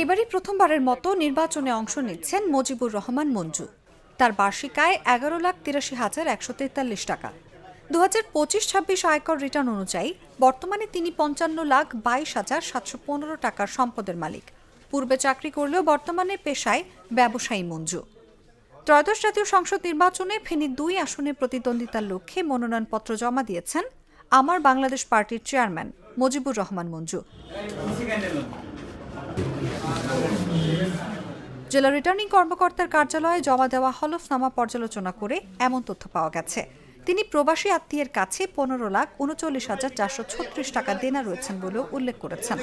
এবারই প্রথমবারের মতো নির্বাচনে অংশ নিচ্ছেন মুজিবুর রহমান মঞ্জু। তার বার্ষিক আয় ১১,৮৩,১৪৩ টাকা। ২০২৫-২৬ আয়কর রিটার্ন অনুযায়ী বর্তমানে তিনি ৫৫,২২,৭১৫ টাকার সম্পদের মালিক। পূর্বে চাকরি করলেও বর্তমানে পেশায় ব্যবসায়ী মঞ্জু। ত্রয়োদশ জাতীয় সংসদ নির্বাচনে ফেনী ২ আসনে প্রতিদ্বন্দ্বিতার লক্ষ্যে মনোনয়নপত্র জমা দিয়েছেন আমার বাংলাদেশ পার্টির চেয়ারম্যান মুজিবুর রহমান মঞ্জু। জেলা রিটার্নিং কর্মকর্তার কার্যালয়ে জমা দেওয়া হলফনামা পর্যালোচনা করে এমন তথ্য পাওয়া গেছে। তিনি প্রবাসী আত্মীয়ের কাছে ১৫,৩৯,৪36 টাকা দেনা রয়েছেন বলেও উল্লেখ করেছেন।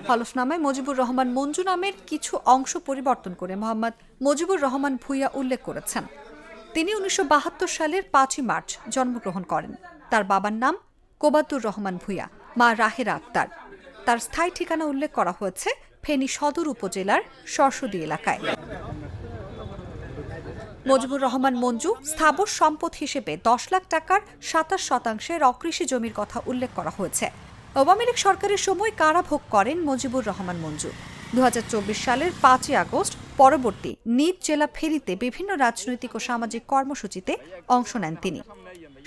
হলফনামায় মুজিবুর রহমান মঞ্জু নামের কিছু অংশ পরিবর্তন করে মোহাম্মদ মুজিবুর রহমান ভূঁইয়া উল্লেখ করেছেন। তিনি ১৯৭২ সালের ৫ই মার্চ জন্মগ্রহণ করেন। তার বাবার নাম কোবাতুর রহমান ভূঁইয়া, মা রাহেরা আক্তার। তার স্থায়ী ঠিকানা উল্লেখ করা হয়েছে ফেনী সদর উপজেলার সরসদী এলাকায়। মুজিবুর রহমান মঞ্জু স্থাবর সম্পদ হিসেবে ১০ লাখ টাকার ২৭% অকৃষি জমির কথা উল্লেখ করা হয়েছে। আওয়ামী লীগ সরকারের সময় কারাভোগ করেন মুজিবুর রহমান মঞ্জু। ২০২৪ সালের ৫ই আগস্ট পরবর্তী নিজ জেলা ফেনীতে বিভিন্ন রাজনৈতিক ও সামাজিক কর্মসূচিতে অংশ নেন তিনি।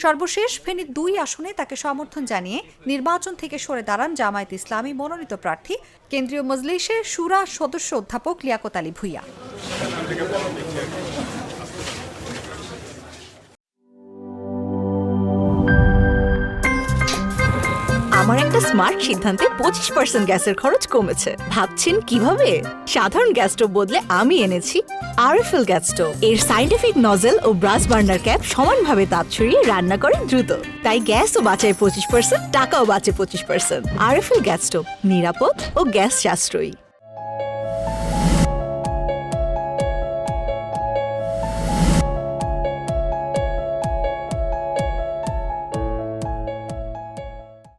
সর্বশেষ ফেনী ২ আসনে তাকে সমর্থন জানিয়ে নির্বাচন থেকে সরে দাঁড়ান জামায়াত ইসলামী মনোনীত প্রার্থী কেন্দ্রীয় মজলিসের শুরা সদস্য অধ্যাপক লিয়াকত আলী ভূঁইয়া। আমার একটা স্মার্ট সিদ্ধান্তে 25% গ্যাসের খরচ কমেছে। ভাবছেন কিভাবে? সাধারণ গ্যাস স্টোভ বদলে আমি এনেছি আরএফএল গ্যাস স্টোভ। এর সাইন্টিফিক নজল ও ব্রাস বার্নার ক্যাপ সমানভাবে তাপ ছড়িয়ে রান্না করে দ্রুত। তাই গ্যাসও বাঁচায় 25%, টাকাও বাঁচে 25%। আরএফএল গ্যাস স্টোভ নিরাপদ ও গ্যাস সাশ্রয়ী।